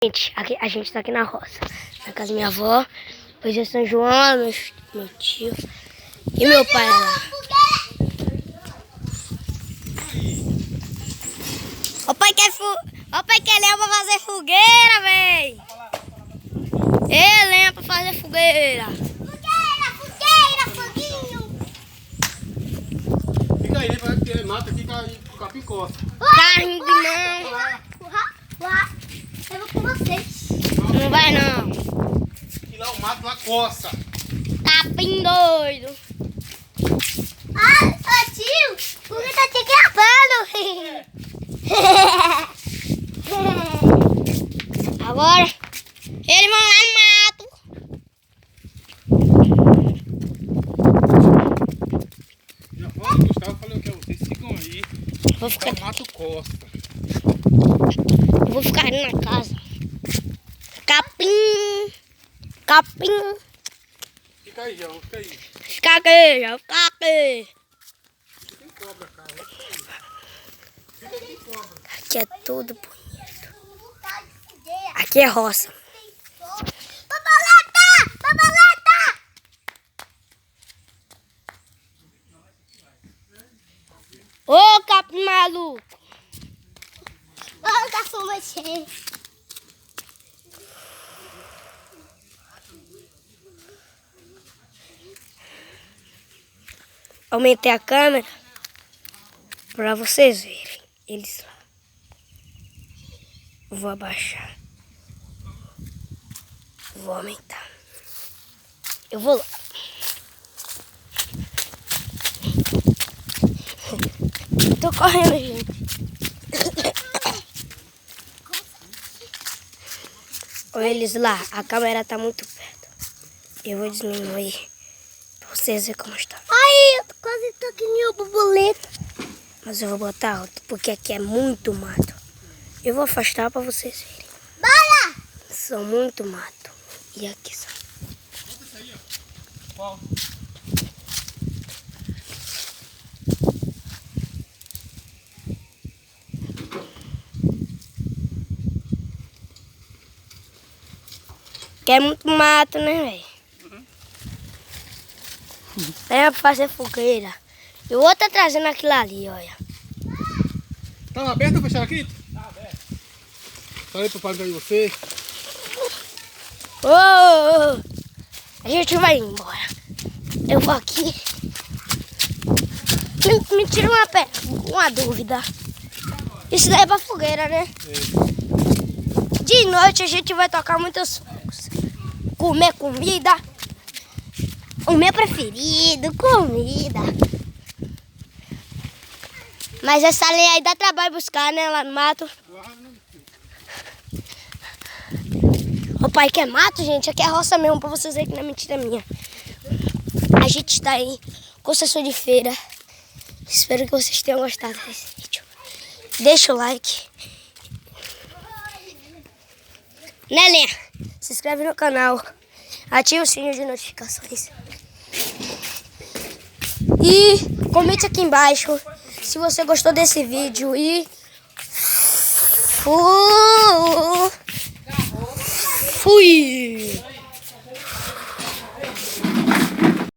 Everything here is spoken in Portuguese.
Gente, a gente tá aqui na roça, na casa da minha avó. Depois é São João, meu tio e meu pai lá. O pai quer lenha pra fazer fogueira, véi. Lenha pra fazer fogueira. Foguinho. Fica aí, porque mata aqui com capim costa. Carne de mão. Eu vou com vocês. Não vai não. E lá o mato lá coça. Capim doido. Ô tio, o que tá te gravando? Agora, eles vão lá no mato. Minha avó e Gustavo falou que vocês ficam aí. Vou ficar, O mato costa. vou ficar ali na casa. Capim. Fica aí, João, fica aí. Fica aqui, já fica aqui. Tem cobra, cara. Fica aí, tem cobra. Aqui é tudo bonito. Aqui é roça. Babaleta! Ô, capim maluco. Olha o cachorro cheio. Aumentei a câmera pra vocês verem eles lá. Vou abaixar. Vou aumentar. Eu vou lá. Tô correndo, gente. Olha eles lá. A câmera tá muito perto. Eu vou diminuir pra vocês verem como está. Ai, eu quase tô que nem o borboleta. Mas eu vou botar alto, porque aqui é muito mato. Eu vou afastar pra vocês verem. Bora! São muito mato. E aqui são. Qual? Que é muito mato, né, velho? É pra fazer fogueira. E o outro tá trazendo aquilo ali, olha. Tá aberto ou fechado aqui? Tá aberto. Falei pro pai de você. Ô, a gente vai embora. Eu vou aqui. Me tira uma dúvida. Isso daí é pra fogueira, né? É. De noite a gente vai tocar muitos fogos. Comer comida. O meu preferido, comida. Mas essa lenha aí dá trabalho buscar, né? Lá no mato. O pai quer mato, gente. Aqui é roça mesmo, pra vocês verem que não é mentira minha. A gente está aí com sessão de feira. Espero que vocês tenham gostado desse vídeo. Deixa o like. Né, Lenha? Se inscreve no canal. Ativa o sininho de notificações. E comente aqui embaixo se você gostou desse vídeo. E fui!